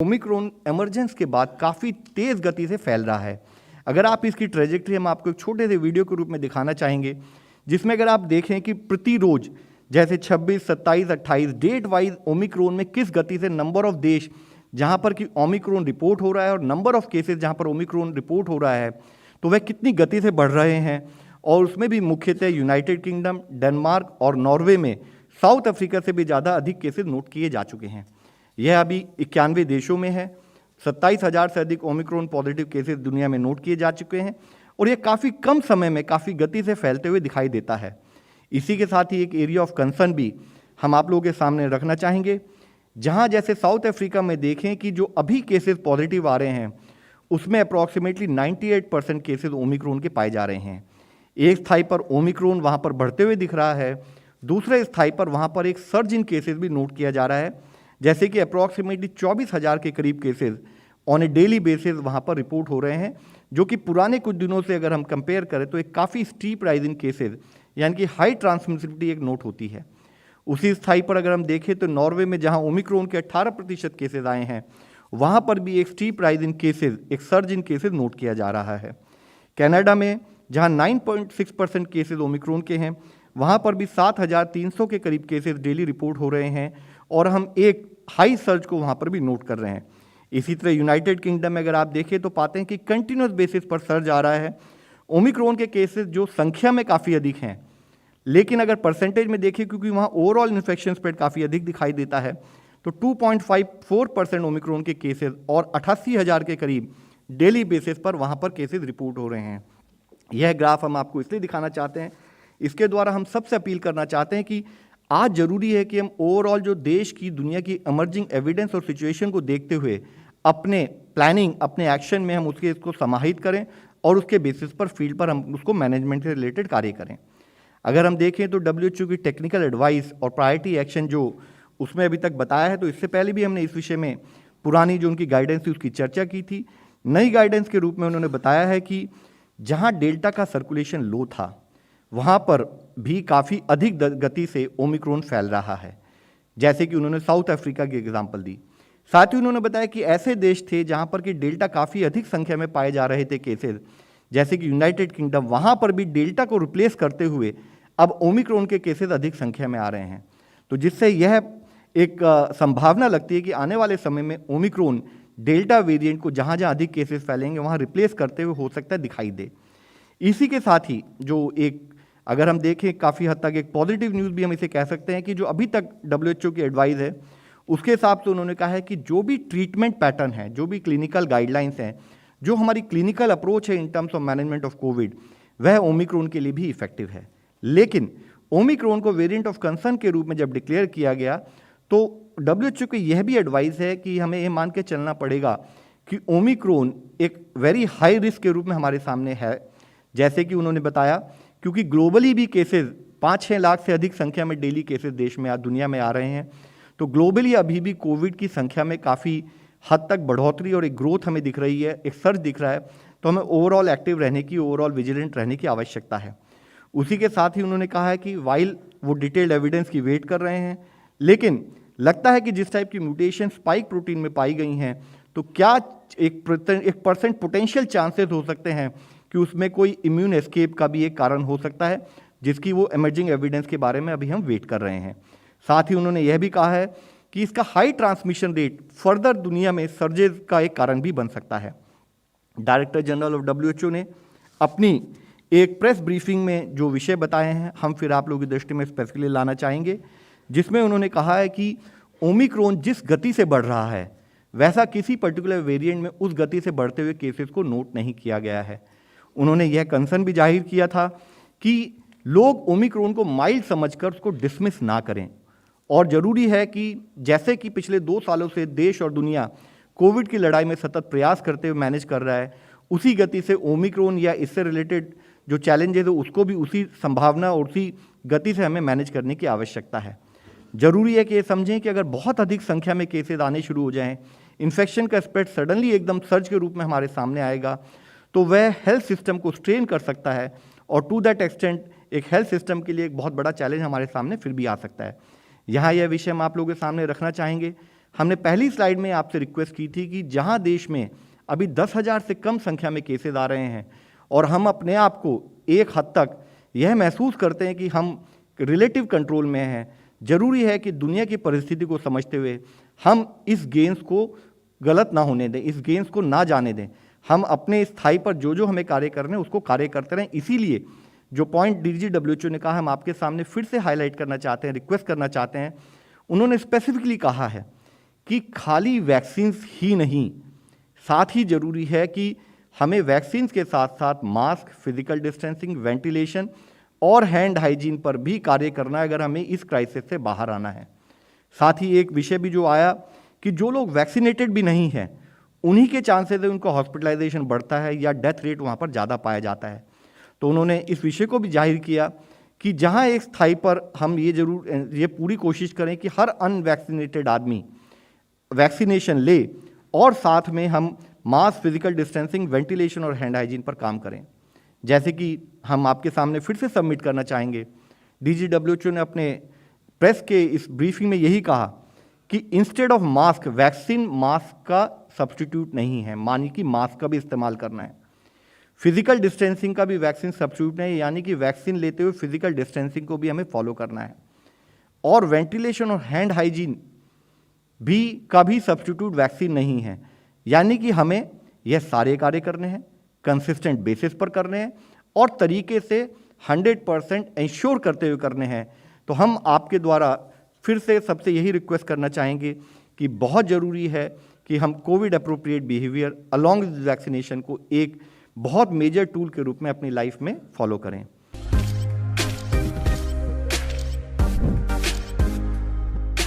Omicron emergence के बाद काफ़ी तेज़ गति से फैल रहा है। अगर आप इसकी ट्रेजेक्ट्री हम आपको एक छोटे से वीडियो के रूप में दिखाना चाहेंगे, जिसमें अगर आप देखें कि प्रति रोज जैसे 26, 27, 28 डेट वाइज ओमिक्रॉन में किस गति से नंबर ऑफ देश जहां पर कि ओमिक्रॉन रिपोर्ट हो रहा है और नंबर ऑफ केसेस जहां पर ओमिक्रॉन रिपोर्ट हो रहा है, तो वह कितनी गति से बढ़ रहे हैं। और उसमें भी मुख्यतः यूनाइटेड किंगडम, डेनमार्क और नॉर्वे में साउथ अफ्रीका से भी ज़्यादा अधिक केसेस नोट किए जा चुके हैं। यह अभी 91 देशों में है। 27,000 से अधिक ओमिक्रॉन पॉजिटिव केसेस दुनिया में नोट किए जा चुके हैं और यह काफ़ी कम समय में काफ़ी गति से फैलते हुए दिखाई देता है। इसी के साथ ही एक एरिया ऑफ कंसर्न भी हम आप लोगों के सामने रखना चाहेंगे, जहां जैसे साउथ अफ्रीका में देखें कि जो अभी केसेस पॉजिटिव आ रहे हैं उसमें अप्रॉक्सीमेटली 98% केसेस ओमिक्रॉन के पाए जा रहे हैं। एक स्थाई पर ओमिक्रॉन वहां पर बढ़ते हुए दिख रहा है, दूसरे स्थाई पर वहां पर एक सर्ज इन केसेस भी नोट किया जा रहा है, जैसे कि अप्रॉक्सीमेटली 24,000 के करीब cases on A daily basis वहाँ पर रिपोर्ट हो रहे हैं, जो कि पुराने कुछ दिनों से अगर हम कंपेयर करें तो एक काफ़ी स्टीप राइज इन केसेस यानी कि हाई ट्रांसमिसिबिलिटी एक नोट होती है। उसी स्थाई पर अगर हम देखें तो नॉर्वे में जहाँ ओमिक्रॉन के 18% केसेस आए हैं, वहाँ पर भी एक स्टीप राइज इन केसेस, एक सर्ज इन केसेस नोट किया जा रहा है। कनाडा में जहाँ 9.6% केसेस ओमिक्रॉन के हैं, वहाँ पर भी 7,300 के करीब केसेस डेली रिपोर्ट हो रहे हैं और हम एक हाई सर्ज को वहाँ पर भी नोट कर रहे हैं। इसी तरह यूनाइटेड किंगडम में अगर आप देखें तो पाते हैं कि कंटिन्यूस बेसिस पर सर्ज आ रहा है। ओमिक्रॉन के केसेस जो संख्या में काफ़ी अधिक हैं, लेकिन अगर परसेंटेज में देखें क्योंकि वहाँ ओवरऑल इन्फेक्शन स्प्रेड काफ़ी अधिक दिखाई देता है, तो 2.54% ओमिक्रॉन के केसेस और 88,000 के करीब डेली बेसिस पर वहाँ पर केसेस रिपोर्ट हो रहे हैं। यह ग्राफ हम आपको इसलिए दिखाना चाहते हैं, इसके द्वारा हम सबसे अपील करना चाहते हैं कि आज जरूरी है कि हम ओवरऑल जो देश की, दुनिया की इमर्जिंग एविडेंस और सिचुएशन को देखते हुए अपने प्लानिंग, अपने एक्शन में हम इसको समाहित करें और उसके बेसिस पर फील्ड पर हम उसको मैनेजमेंट से रिलेटेड कार्य करें। अगर हम देखें तो WHO की टेक्निकल एडवाइस और प्रायोरिटी एक्शन जो उसमें अभी तक बताया है, तो इससे पहले भी हमने इस विषय में पुरानी जो उनकी गाइडेंस थी उसकी चर्चा की थी। नई गाइडेंस के रूप में उन्होंने बताया है कि जहाँ डेल्टा का सर्कुलेशन लो था वहाँ पर भी काफ़ी अधिक गति से ओमिक्रॉन फैल रहा है, जैसे कि उन्होंने साउथ अफ्रीका की एग्जांपल दी। साथ ही उन्होंने बताया कि ऐसे देश थे जहाँ पर कि डेल्टा काफ़ी अधिक संख्या में पाए जा रहे थे केसेस, जैसे कि यूनाइटेड किंगडम, वहाँ पर भी डेल्टा को रिप्लेस करते हुए अब ओमिक्रॉन के केसेस अधिक संख्या में आ रहे हैं। तो जिससे यह एक संभावना लगती है कि आने वाले समय में ओमिक्रॉन डेल्टा वेरिएंट को जहाँ जहाँ अधिक केसेस फैलेंगे वहाँ रिप्लेस करते हुए हो सकता है दिखाई दे। इसी के साथ ही जो एक अगर हम देखें काफ़ी हद तक एक पॉजिटिव न्यूज़ भी हम इसे कह सकते हैं कि जो अभी तक WHO की एडवाइस है उसके हिसाब से उन्होंने कहा है कि जो भी ट्रीटमेंट पैटर्न है, जो भी क्लिनिकल गाइडलाइंस हैं, जो हमारी क्लिनिकल अप्रोच है in terms of management of Covid, वह ओमिक्रॉन के लिए भी इफेक्टिव है। लेकिन ओमिक्रॉन को वेरिएंट ऑफ कंसर्न के रूप में जब डिक्लेयर किया गया तो WHO की यह भी एडवाइस है कि हमें ये मान के चलना पड़ेगा कि ओमिक्रॉन एक वेरी हाई रिस्क के रूप में हमारे सामने है, जैसे कि उन्होंने बताया, क्योंकि ग्लोबली भी केसेस 5-6 लाख से अधिक संख्या में डेली केसेस देश में दुनिया में आ रहे हैं। तो ग्लोबली अभी भी कोविड की संख्या में काफ़ी हद तक बढ़ोतरी और एक ग्रोथ हमें दिख रही है, एक सर्ज दिख रहा है। तो हमें ओवरऑल एक्टिव रहने की, ओवरऑल विजिलेंट रहने की आवश्यकता है। उसी के साथ ही उन्होंने कहा है कि वाइल वो डिटेल्ड एविडेंस की वेट कर रहे हैं, लेकिन लगता है कि जिस टाइप की म्यूटेशन स्पाइक प्रोटीन में पाई गई हैं, तो क्या 1% पोटेंशियल चांसेस हो सकते हैं कि उसमें कोई इम्यून एस्केप का भी एक कारण हो सकता है, जिसकी वो इमर्जिंग एविडेंस के बारे में अभी हम वेट कर रहे हैं। साथ ही उन्होंने यह भी कहा है कि इसका हाई ट्रांसमिशन रेट फर्दर दुनिया में सर्जेस का एक कारण भी बन सकता है। डायरेक्टर जनरल ऑफ WHO ने अपनी एक प्रेस ब्रीफिंग में जो विषय बताए हैं हम फिर आप लोगों की दृष्टि में स्पेसिफिकली लाना चाहेंगे, जिसमें उन्होंने कहा है कि ओमिक्रॉन जिस गति से बढ़ रहा है वैसा किसी पर्टिकुलर वेरिएंट में उस गति से बढ़ते हुए केसेस को नोट नहीं किया गया है। उन्होंने यह कंसर्न भी जाहिर किया था कि लोग ओमिक्रॉन को माइल्ड समझकर उसको डिसमिस ना करें और ज़रूरी है कि जैसे कि पिछले 2 सालों से देश और दुनिया कोविड की लड़ाई में सतत प्रयास करते हुए मैनेज कर रहा है, उसी गति से ओमिक्रॉन या इससे रिलेटेड जो चैलेंजेस है उसको भी उसी संभावना और उसी गति से हमें मैनेज करने की आवश्यकता है। ज़रूरी है कि ये समझें कि अगर बहुत अधिक संख्या में केसेस आने शुरू हो जाएं, इन्फेक्शन का स्प्रेड सडनली एकदम सर्ज के रूप में हमारे सामने आएगा, तो वह हेल्थ सिस्टम को स्ट्रेन कर सकता है और टू दैट एक्सटेंट एक हेल्थ सिस्टम के लिए एक बहुत बड़ा चैलेंज हमारे सामने फिर भी आ सकता है। यहाँ यह विषय हम आप लोगों के सामने रखना चाहेंगे। हमने पहली स्लाइड में आपसे रिक्वेस्ट की थी कि जहां देश में अभी 10,000 से कम संख्या में केसेस आ रहे हैं और हम अपने आप को एक हद तक यह महसूस करते हैं कि हम रिलेटिव कंट्रोल में हैं, जरूरी है कि दुनिया की परिस्थिति को समझते हुए हम इस गेम्स को गलत ना होने दें, इस गेम्स को ना जाने दें। हम अपने स्थाई पर जो जो हमें कार्य करने हैं उसको कार्य करते रहें। इसीलिए जो पॉइंट WHO ने कहा हम आपके सामने फिर से हाईलाइट करना चाहते हैं, रिक्वेस्ट करना चाहते हैं। उन्होंने स्पेसिफिकली कहा है कि खाली वैक्सीन्स ही नहीं, साथ ही जरूरी है कि हमें वैक्सीन्स के साथ साथ मास्क, फिजिकल डिस्टेंसिंग, वेंटिलेशन और हैंड हाइजीन पर भी कार्य करना है अगर हमें इस क्राइसिस से बाहर आना है। साथ ही एक विषय भी जो आया कि जो लोग वैक्सीनेटेड भी नहीं हैं उन्हीं के चांसेस है उनका हॉस्पिटलाइजेशन बढ़ता है या डेथ रेट वहाँ पर ज़्यादा पाया जाता है। तो उन्होंने इस विषय को भी जाहिर किया कि जहाँ एक स्थाई पर हम ये पूरी कोशिश करें कि हर अनवैक्सीनेटेड आदमी वैक्सीनेशन ले और साथ में हम मास्क, फिजिकल डिस्टेंसिंग, वेंटिलेशन और हैंड हाइजीन पर काम करें। जैसे कि हम आपके सामने फिर से सबमिट करना चाहेंगे, WHO ने अपने प्रेस के इस ब्रीफिंग में यही कहा कि instead of mask, vaccine mask का सब्स्टिट्यूट नहीं है, मानी कि मास्क का भी इस्तेमाल करना है। फिजिकल डिस्टेंसिंग का भी वैक्सीन सब्स्टिट्यूट नहीं है, यानी कि वैक्सीन लेते हुए फिजिकल डिस्टेंसिंग को भी हमें फॉलो करना है। और वेंटिलेशन और हैंड हाइजीन भी का भी सब्स्टिट्यूट वैक्सीन नहीं है, यानी कि हमें यह सारे कार्य करने हैं, कंसिस्टेंट बेसिस पर करने हैं और तरीके से 100% इंश्योर करते हुए करने हैं। तो हम आपके द्वारा फिर से सबसे यही रिक्वेस्ट करना चाहेंगे कि बहुत ज़रूरी है कि हम Covid appropriate behaviour along with vaccination को एक बहुत मेजर टूल के रूप में अपनी लाइफ में फॉलो करें।